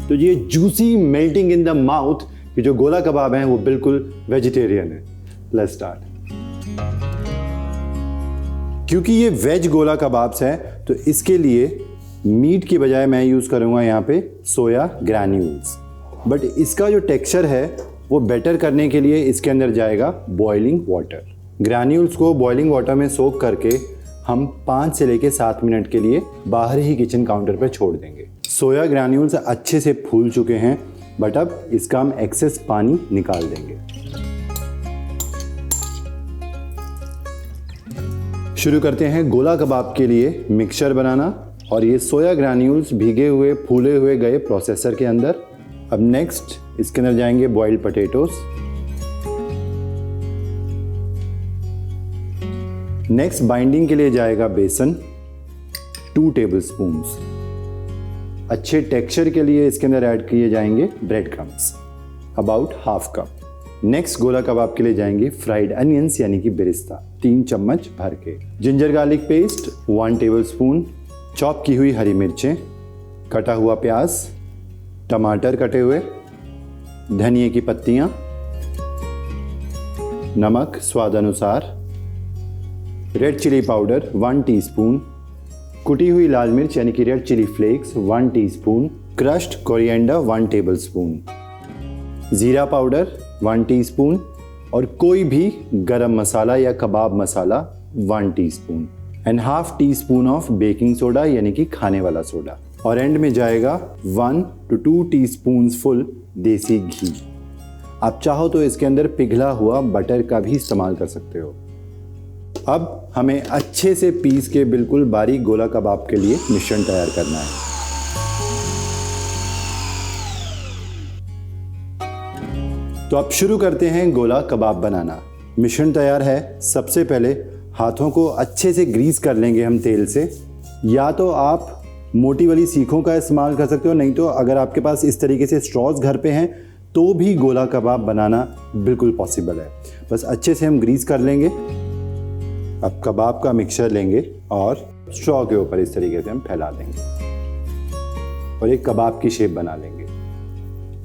तो ये juicy melting in the mouth कि जो गोला कबाब है वो बिल्कुल वेजिटेरियन है। Let's start. क्योंकि ये वेज गोला कबाब्स है तो इसके लिए मीट की बजाय मैं यूज़ करूँगा यहाँ पे सोया ग्रैन्यूल्स। बट इसका जो टेक्सचर है वो बेटर करने के लिए इसके अंदर जाएगा बॉइलिंग वाटर। ग्रैन्यूल्स को बॉइलिंग वाटर में सोक करके हम 5 से लेके 7 मिनट के लिए बाहर ही किचन काउंटर पर छोड़ देंगे। सोया ग्रैन्यूल्स अच्छे से फूल चुके हैं, बट अब इसका हम एक्सेस पानी निकाल देंगे। शुरू करते हैं गोला कबाब के लिए मिक्सचर बनाना। और ये सोया ग्रैन्यूल्स भीगे हुए फूले हुए गए प्रोसेसर के अंदर। अब नेक्स्ट इसके अंदर जाएंगे बॉइल्ड पोटैटोस। नेक्स्ट बाइंडिंग के लिए जाएगा बेसन 2 टेबलस्पून्स। अच्छे टेक्सचर के लिए इसके अंदर ऐड किए जाएंगे bread crumbs about half cup. Next गोला कबाब के लिए जाएंगे फ्राइड अनियंस यानी कि बेरिस्ता 3 चम्मच भर के। Ginger garlic paste 1 tablespoon. Chop की हुई हरी मिर्चें, कटा हुआ प्याज, टमाटर कटे हुए, धनिए की पत्तियां, नमक स्वाद अनुसार, रेड चिली पाउडर 1 टीस्पून, कुटी हुई लाल मिर्च यानी कि red chilli flakes 1 teaspoon, crushed coriander 1 tablespoon, जीरा पाउडर 1 टीस्पून और कोई भी गरम मसाला या kebab masala 1 teaspoon and half teaspoon of baking soda यानी कि खाने वाला सोडा। और एंड में जाएगा 1 to 2 टीस्पून फुल देसी घी। आप चाहो तो इसके अंदर पिघला हुआ बटर का भी इस्तेमाल कर सकते हो। अब हमें अच्छे से पीस के बिल्कुल बारीक गोला कबाब के लिए मिश्रण तैयार करना है। तो अब शुरू करते हैं गोला कबाब बनाना। मिश्रण तैयार है। सबसे पहले हाथों को अच्छे से ग्रीस कर लेंगे हम तेल से। या तो आप मोटी वाली सीखों का इस्तेमाल कर सकते हो, नहीं तो अगर आपके पास इस तरीके से स्ट्रॉज घर पे हैं तो भी गोला कबाब बनाना बिल्कुल पॉसिबल है। बस अच्छे से हम ग्रीस कर लेंगे। अब कबाब का मिक्सचर लेंगे और स्ट्रॉ के ऊपर इस तरीके से हम फैला देंगे और एक कबाब की शेप बना लेंगे।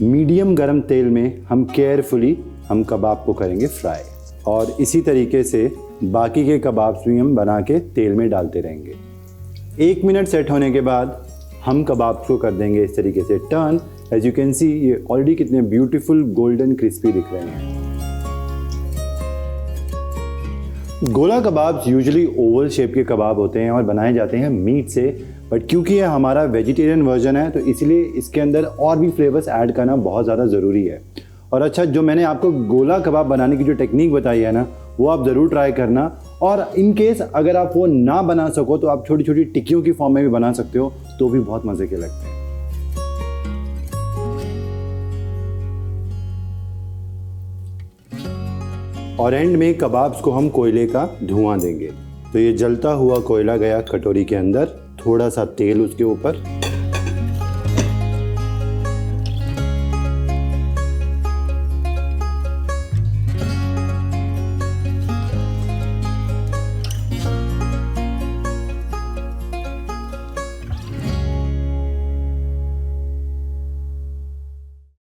मीडियम गरम तेल में हम केयरफुली हम कबाब को करेंगे फ्राई और इसी तरीके से बाकी के कबाब्स भी हम बना के तेल में डालते रहेंगे। 1 मिनट सेट होने के बाद हम कबाब्स को कर देंगे इस तरीके से turn. As you can see ये ऑलरेडी कितने ब्यूटीफुल गोल्डन क्रिस्पी दिख रहे हैं। गोला कबाब्स यूजुअली ओवल शेप के कबाब होते हैं और बनाए जाते हैं मीट से, बट क्योंकि ये हमारा वेजिटेरियन वर्जन है तो इसलिए इसके अंदर और भी फ्लेवर्स ऐड करना बहुत ज़्यादा ज़रूरी है। और अच्छा, जो मैंने आपको गोला कबाब बनाने की जो टेक्निक बताई है ना, वो आप ज़रूर ट्राई करना। और इन केस अगर आप वो ना बना सको तो आप छोटी छोटी टिक्कियों की फॉर्म में भी बना सकते हो, तो भी बहुत मज़े के लगते हैं। और एंड में कबाब्स को हम कोयले का धुआं देंगे। तो ये जलता हुआ कोयला गया कटोरी के अंदर, थोड़ा सा तेल उसके ऊपर,